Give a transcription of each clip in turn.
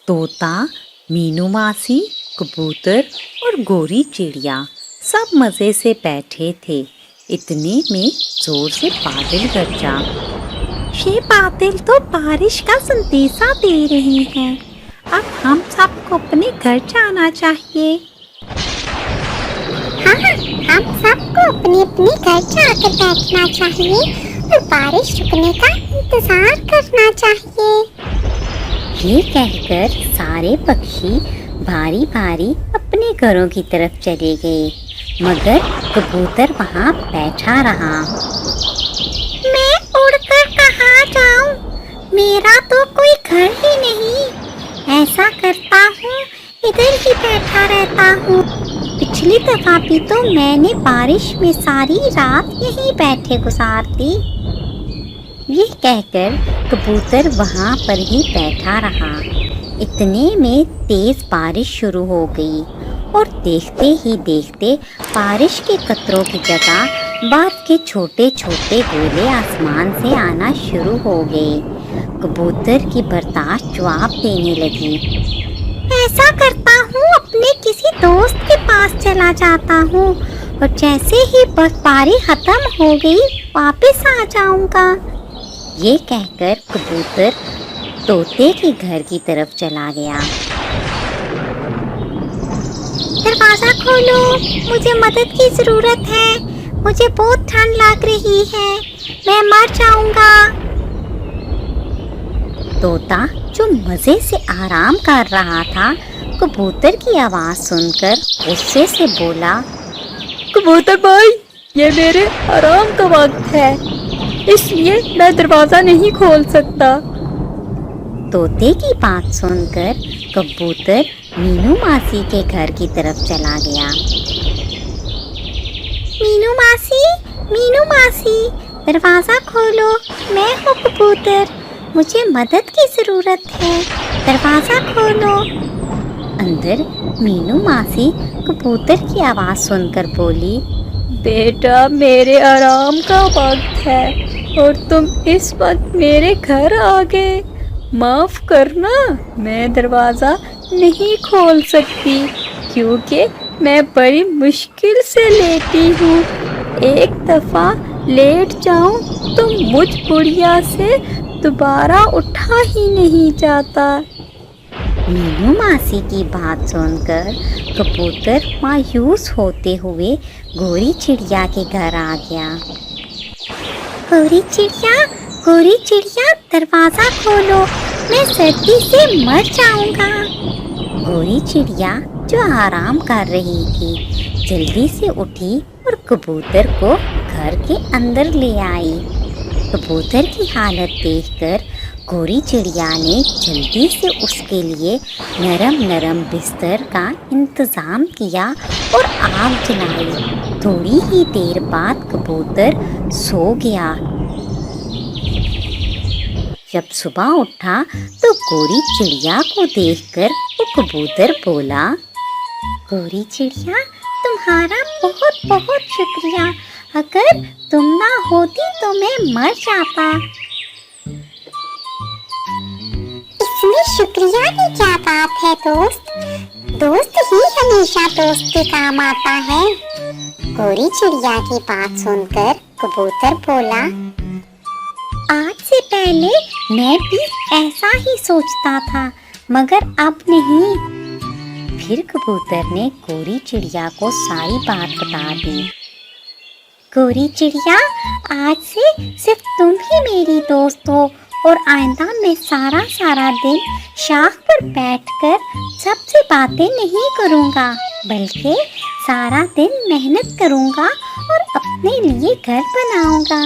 तोता, मीनू मासी, कबूतर और गोरी चिड़िया सब मज़े से बैठे थे। इतने में जोर से बादल गरजा। ये बादल तो बारिश का संदेशा दे रहे हैं। अब हम सबको अपने घर जाना चाहिए। हाँ, हम सबको अपने अपने घर जाकर बैठना चाहिए और बारिश रुकने का इंतजार करना चाहिए। ये कहकर सारे पक्षी बारी बारी अपने घरों की तरफ चले गए, मगर कबूतर वहाँ बैठा रहा। मैं उड़कर कहाँ जाऊँ? मेरा तो कोई घर ही नहीं। ऐसा करता हूँ, इधर ही बैठा रहता हूँ। पिछली दफा भी तो मैंने बारिश में सारी रात यहीं बैठे गुजार दी। ये कहकर कबूतर वहाँ पर ही बैठा रहा। इतने में तेज बारिश शुरू हो गई और देखते ही देखते बारिश के कतरों की जगह बर्फ के छोटे छोटे गोले आसमान से आना शुरू हो गए। कबूतर की बर्दाश्त जवाब देने लगी। ऐसा करता हूँ, अपने किसी दोस्त के पास चला जाता हूँ और जैसे ही बर्फबारी खत्म हो गई वापस आ जाऊंगा। ये कहकर कबूतर तोते के घर की तरफ चला गया। दरवाजा खोलो, मुझे मदद की जरूरत है। मुझे बहुत ठंड लग रही है, मैं मर जाऊंगा। तोता जो मजे से आराम कर रहा था, कबूतर की आवाज सुनकर गुस्से से बोला, कबूतर भाई, ये मेरे आराम का वक्त है, इसलिए मैं दरवाजा नहीं खोल सकता। तोते की बात सुनकर कबूतर मीनू मासी के घर की तरफ चला गया। मीनू मासी, दरवाजा खोलो, मैं हूँ कबूतर, मुझे मदद की जरूरत है, दरवाजा खोलो। अंदर मीनू मासी कबूतर की आवाज सुनकर बोली, बेटा, मेरे आराम का वक्त है और तुम इस वक्त मेरे घर आ गए। माफ करना, मैं दरवाजा नहीं खोल सकती क्योंकि मैं बड़ी मुश्किल से लेटी हूँ। एक दफा लेट जाऊँ तो मुझ बुढ़िया से दोबारा उठा ही नहीं जाता। मीनू मासी की बात सुनकर कबूतर मायूस होते हुए गोरी चिड़िया के घर आ गया। गोरी चिड़िया, दरवाजा खोलो, मैं सर्दी से मर जाऊंगा। गोरी चिड़िया जो आराम कर रही थी जल्दी से उठी और कबूतर को घर के अंदर ले आई। कबूतर की हालत देखकर गोरी चिड़िया ने जल्दी से उसके लिए नरम नरम बिस्तर का इंतज़ाम किया और आग जलाई। थोड़ी ही देर बाद कबूतर सो गया। जब सुबह उठा तो गोरी चिड़िया को देखकर वो कबूतर बोला, गोरी चिड़िया, तुम्हारा बहुत बहुत शुक्रिया। अगर तुम ना होती तो मैं मर जाता। इसमें शुक्रिया की क्या बात है दोस्त? दोस्त ही हमेशा दोस्त के काम आता है। गोरी चिड़िया की बात सुनकर कबूतर बोला, आज से पहले मैं भी ऐसा ही सोचता था, मगर अब नहीं। फिर कबूतर ने गोरी चिड़िया को सारी बात बता दी। गोरी चिड़िया, आज से सिर्फ तुम ही मेरी दोस्त हो और आइंदा मैं सारा दिन शाख पर बैठकर सबसे बातें नहीं करूँगा, बल्कि सारा दिन मेहनत करूँगा और अपने लिए घर बनाऊँगा।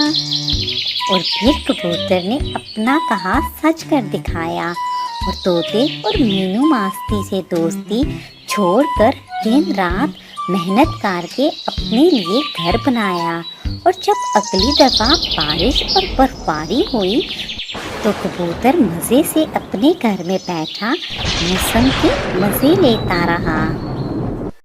और फिर कबूतर ने अपना कहा सच कर दिखाया और तोते और मीनू मासी से दोस्ती छोड़कर दिन रात मेहनत करके अपने लिए घर बनाया। और जब अगली दफा बारिश और बर्फबारी हुई तो कबूतर मज़े से अपने घर में बैठा मौसम के मज़े लेता रहा।